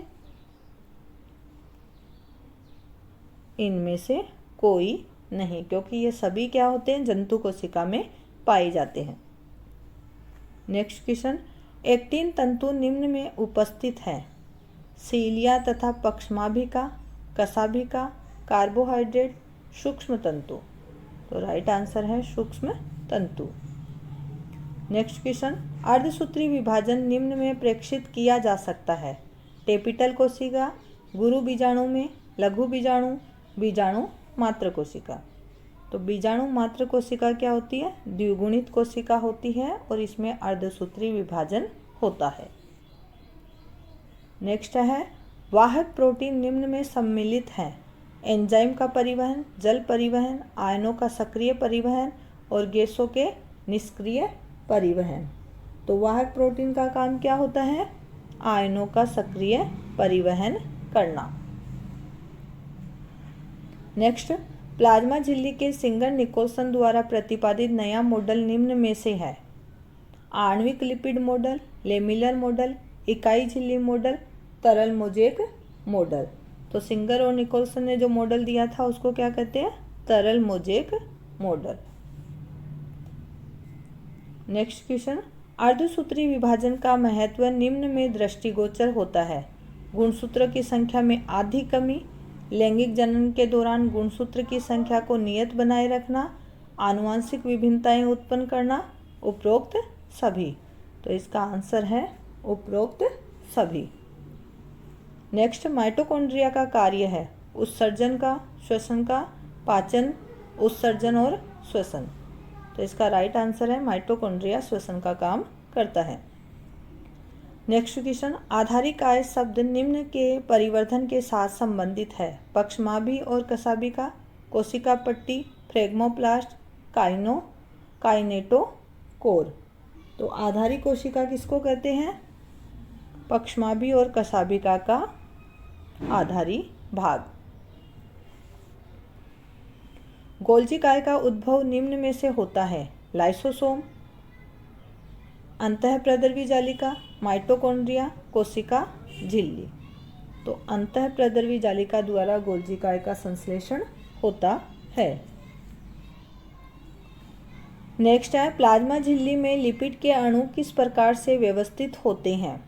इनमें से कोई नहीं, क्योंकि ये सभी क्या होते हैं? जंतु कोशिका में पाए जाते हैं। नेक्स्ट क्वेश्चन, एक्टिन तंतु निम्न में उपस्थित है: सीलिया तथा पक्षमाभिका, कशाभिका, कार्बोहाइड्रेट, सूक्ष्म तंतु। तो राइट आंसर है सूक्ष्म तंतु। नेक्स्ट क्वेश्चन, अर्धसूत्री विभाजन निम्न में प्रेक्षित किया जा सकता है: टेपिटल कोशिका, गुरु बीजाणु में, लघु बीजाणु, बीजाणु मात्र कोशिका। तो बीजाणु मात्र कोशिका क्या होती है? द्विगुणित कोशिका होती है और इसमें अर्धसूत्री विभाजन होता है। नेक्स्ट है, वाहक प्रोटीन निम्न में सम्मिलित है: एंजाइम का परिवहन, जल परिवहन, आयनों का सक्रिय परिवहन और गैसों के निष्क्रिय परिवहन। तो वाहक प्रोटीन का काम क्या होता है? आयनों का सक्रिय परिवहन करना। नेक्स्ट, प्लाज्मा झिल्ली के सिंगर निकोल्सन द्वारा प्रतिपादित नया मॉडल निम्न में से है: आणविक लिपिड मॉडल, लेमिलर मॉडल, इकाई झिल्ली मॉडल, तरल मोज़ेक मॉडल। तो सिंगर और निकोल्सन ने जो मॉडल दिया था उसको क्या कहते हैं? तरल मोज़ेक मॉडल। नेक्स्ट क्वेश्चन, अर्धसूत्री विभाजन का महत्व निम्न में दृष्टिगोचर होता है: गुणसूत्र की संख्या में आधी कमी, लैंगिक जनन के दौरान गुणसूत्र की संख्या को नियत बनाए रखना, आनुवांशिक विभिन्नताएं उत्पन्न करना, उपरोक्त सभी। तो इसका आंसर है उपरोक्त सभी। नेक्स्ट, माइटोकॉन्ड्रिया का कार्य है: उत्सर्जन का, श्वसन का, पाचन, उत्सर्जन और श्वसन। तो इसका राइट आंसर है माइटोकॉन्ड्रिया श्वसन का काम करता है। नेक्स्ट क्वेश्चन, आधारिकाय शब्द निम्न के परिवर्धन के साथ संबंधित है: पक्षमाभि और कशाभिका, कोशिका पट्टी, फ्रेगमोप्लास्ट, काइनेटोकोर। तो आधारी कोशिका किसको कहते हैं? पक्षमाभि और कशाभिका का आधारी भाग। गोल्जी काय का उद्भव निम्न में से होता है: लाइसोसोम, अंतःप्रद्रवी जालिका, माइटोकॉन्ड्रिया, कोशिका झिल्ली। तो अंतःप्रद्रवी जालिका द्वारा गोल्जी काय का संश्लेषण होता है। नेक्स्ट है, प्लाज्मा झिल्ली में लिपिड के अणु किस प्रकार से व्यवस्थित होते हैं?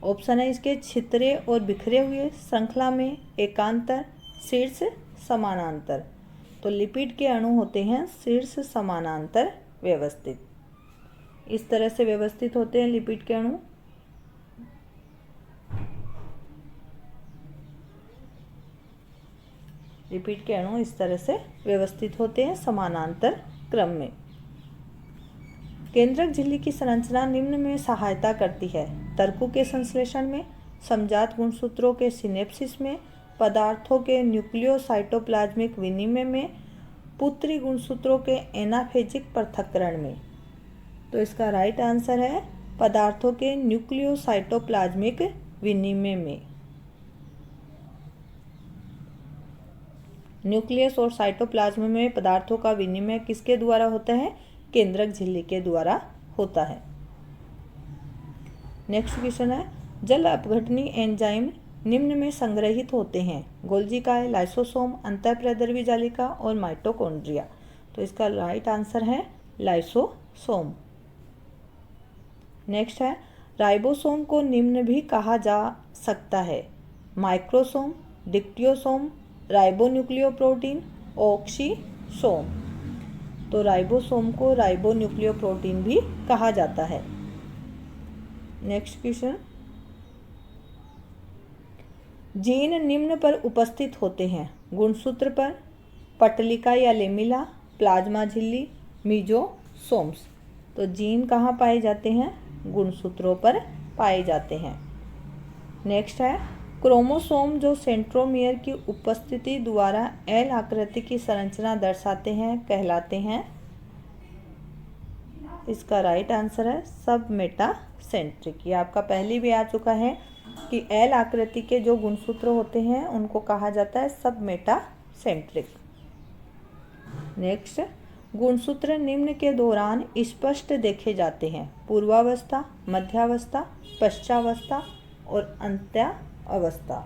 ऑप्शन है इसके छितरे और बिखरे हुए, श्रृंखला में, एकांतर, शीर्ष समानांतर। तो लिपिड के अणु होते हैं शीर्ष समानांतर व्यवस्थित। इस तरह से व्यवस्थित होते हैं लिपिड के अणु। लिपिड के अणु इस तरह से व्यवस्थित होते हैं समानांतर क्रम में। केंद्रक झिल्ली की संरचना निम्न में सहायता करती है। तर्कों के संश्लेषण में, समजात गुणसूत्रों के सिनेप्सिस में, पदार्थों के न्यूक्लियोसाइटोप्लाज्मिक विनिमय में, पुत्री गुणसूत्रों के एनाफेजिक पृथक्करण में। तो इसका राइट आंसर है पदार्थों के न्यूक्लियोसाइटोप्लाज्मिक विनिमय में। न्यूक्लियस और साइटोप्लाज्म में पदार्थों का विनिमय किसके द्वारा होता है? केंद्रक झिल्ली के द्वारा होता है। नेक्स्ट क्वेश्चन है, जल अपघटनी एंजाइम निम्न में संग्रहित होते हैं। गोल्जिकाय, लाइसोसोम, अंतःप्रद्रवी जालिका और माइटोकॉन्ड्रिया। तो इसका राइट आंसर है लाइसोसोम। नेक्स्ट है, राइबोसोम को निम्न भी कहा जा सकता है। Microsome, dictyosome, ribonucleoprotein, oxysome. तो राइबोसोम को राइबोन्यूक्लियोप्रोटीन भी कहा जाता है। नेक्स्ट क्वेश्चन, जीन निम्न पर उपस्थित होते हैं। गुणसूत्र पर, पटलिका या लेमिला, प्लाज्मा झिल्ली, मीजोसोम्स। तो जीन कहाँ पाए जाते हैं? गुणसूत्रों पर पाए जाते हैं। नेक्स्ट है, क्रोमोसोम जो सेंट्रोमियर की उपस्थिति द्वारा एल आकृति की संरचना दर्शाते हैं कहलाते हैं। इसका राइट आंसर है सब मेटासेंट्रिक। ये आपका पहले भी आ चुका है कि एल आकृति के जो गुणसूत्र होते हैं उनको कहा जाता है सब मेटासेंट्रिक। नेक्स्ट, गुणसूत्र निम्न के दौरान स्पष्ट देखे जाते हैं। पूर्वावस्था, मध्यावस्था, पश्चावस्था और अंत्यावस्था।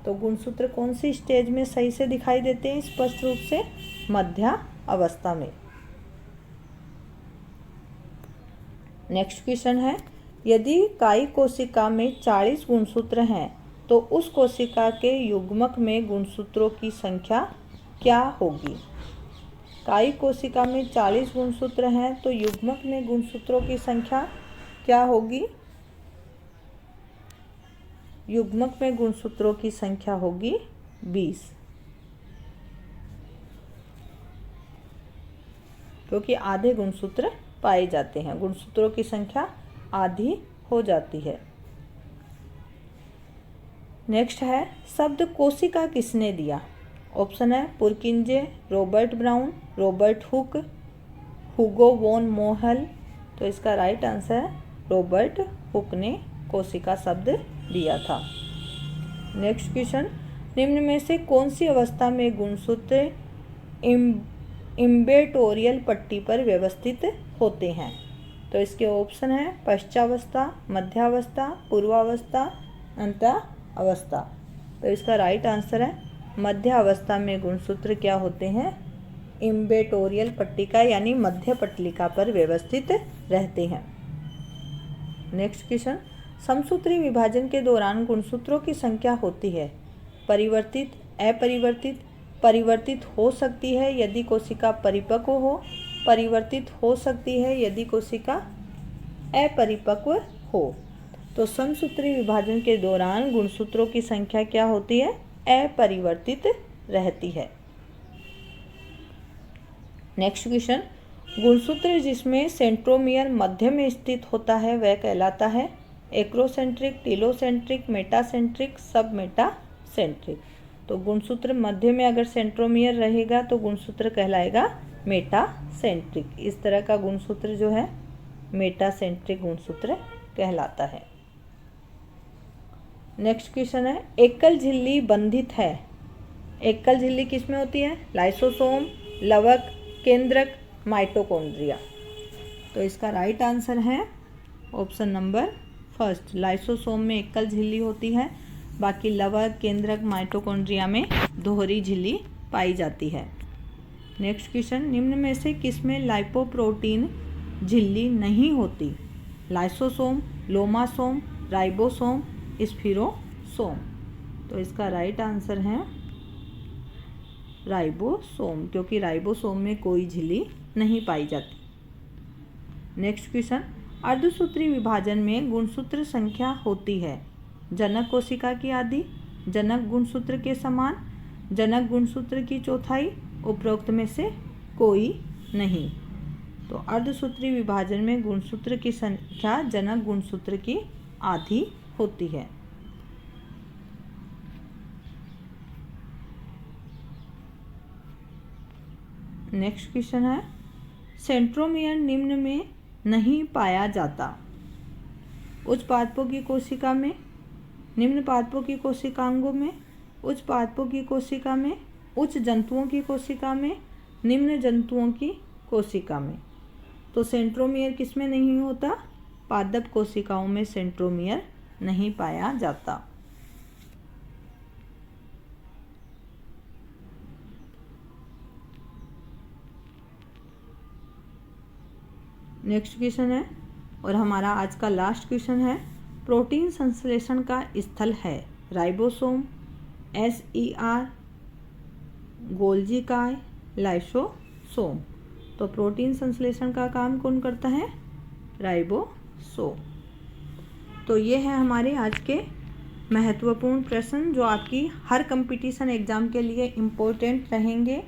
तो गुणसूत्र कौन सी स्टेज में सही से दिखाई देते हैं स्पष्ट रूप से? मध्यावस्था में। नेक्स्ट क्वेश्चन है, यदि काई कोशिका में 40 गुणसूत्र हैं तो उस कोशिका के युग्मक में गुणसूत्रों की संख्या क्या होगी? काई कोशिका में 40 गुणसूत्र हैं तो युग्मक में गुणसूत्रों की संख्या क्या होगी? युग्मक में गुणसूत्रों की संख्या होगी 20, क्योंकि आधे गुणसूत्र पाए जाते हैं। गुणसूत्रों की संख्या आधी हो जाती है। नेक्स्ट है, शब्द कोशिका किसने दिया? ऑप्शन है Purkinje, Robert Brown, Robert Hooke, Hugo von Mohl. तो इसका राइट आंसर है रॉबर्ट हुक ने कोशिका शब्द दिया था। नेक्स्ट क्वेश्चन, निम्न में से कौन सी अवस्था में गुणसूत्र इम्बेटोरियल पट्टी पर व्यवस्थित होते हैं? तो इसके ऑप्शन है पश्चावस्था, मध्यावस्था, पूर्वावस्था, अंत्यावस्था। तो इसका राइट आंसर है मध्यावस्था में गुणसूत्र क्या होते हैं? इम्बेटोरियल पट्टिका यानी मध्य पट्टिका पर व्यवस्थित रहते हैं। नेक्स्ट क्वेश्चन, समसूत्री विभाजन के दौरान गुणसूत्रों की संख्या होती है परिवर्तित, अपरिवर्तित, परिवर्तित हो सकती है यदि कोशिका परिपक्व हो, परिवर्तित हो सकती है यदि कोशिका अपरिपक्व हो। तो समसूत्री विभाजन के दौरान गुणसूत्रों की संख्या क्या होती है? अपरिवर्तित रहती है। नेक्स्ट क्वेश्चन, गुणसूत्र जिसमें सेंट्रोमियर मध्य में स्थित होता है वह कहलाता है एक्रोसेंट्रिक, टीलोसेंट्रिक, मेटासेंट्रिक, सब मेटासेंट्रिक। तो गुणसूत्र मध्य में अगर सेंट्रोमियर रहेगा तो गुणसूत्र कहलाएगा मेटासेंट्रिक। इस तरह का गुणसूत्र जो है मेटासेंट्रिक गुणसूत्र कहलाता है। नेक्स्ट क्वेश्चन है, एकल झिल्ली बंधित है। एकल झिल्ली किसमें होती है? लाइसोसोम, लवक, केंद्रक, माइटोकॉन्ड्रिया। तो इसका राइट आंसर है ऑप्शन नंबर फर्स्ट, लाइसोसोम में एकल झिल्ली होती है, बाकी लवक, केंद्रक, माइटोकॉन्ड्रिया में दोहरी झिल्ली पाई जाती है। नेक्स्ट क्वेश्चन, निम्न में से किसमें लाइपोप्रोटीन झिल्ली नहीं होती? Lysosome, lomasome, ribosome, spherosome. तो इसका राइट आंसर है राइबोसोम, क्योंकि राइबोसोम में कोई झिल्ली नहीं पाई जाती। नेक्स्ट क्वेश्चन, अर्धसूत्री विभाजन में गुणसूत्र संख्या होती है जनक कोशिका की आधी, जनक गुणसूत्र के समान, जनक गुणसूत्र की चौथाई, उपरोक्त में से कोई नहीं। तो अर्धसूत्री विभाजन में गुणसूत्र की संख्या जनक गुणसूत्र की आधी होती है। नेक्स्ट क्वेश्चन है, सेंट्रोमियर निम्न में नहीं पाया जाता। उच्च पादपों की कोशिका में, निम्न पादपों की कोशिकांगों में, उच्च पादपों की कोशिका में, उच्च जंतुओं की कोशिका में, निम्न जंतुओं की कोशिका में। तो सेंट्रोमियर किस में नहीं होता? पादप कोशिकाओं में सेंट्रोमियर नहीं पाया जाता। नेक्स्ट क्वेश्चन है और हमारा आज का लास्ट क्वेश्चन है, प्रोटीन संश्लेषण का स्थल है राइबोसोम, SER, गोल्जी काय, लाइसोसोम। तो प्रोटीन संश्लेषण का काम कौन करता है? राइबोसोम। तो ये है हमारे आज के महत्वपूर्ण प्रश्न जो आपकी हर कंपटीशन एग्जाम के लिए इम्पोर्टेंट रहेंगे।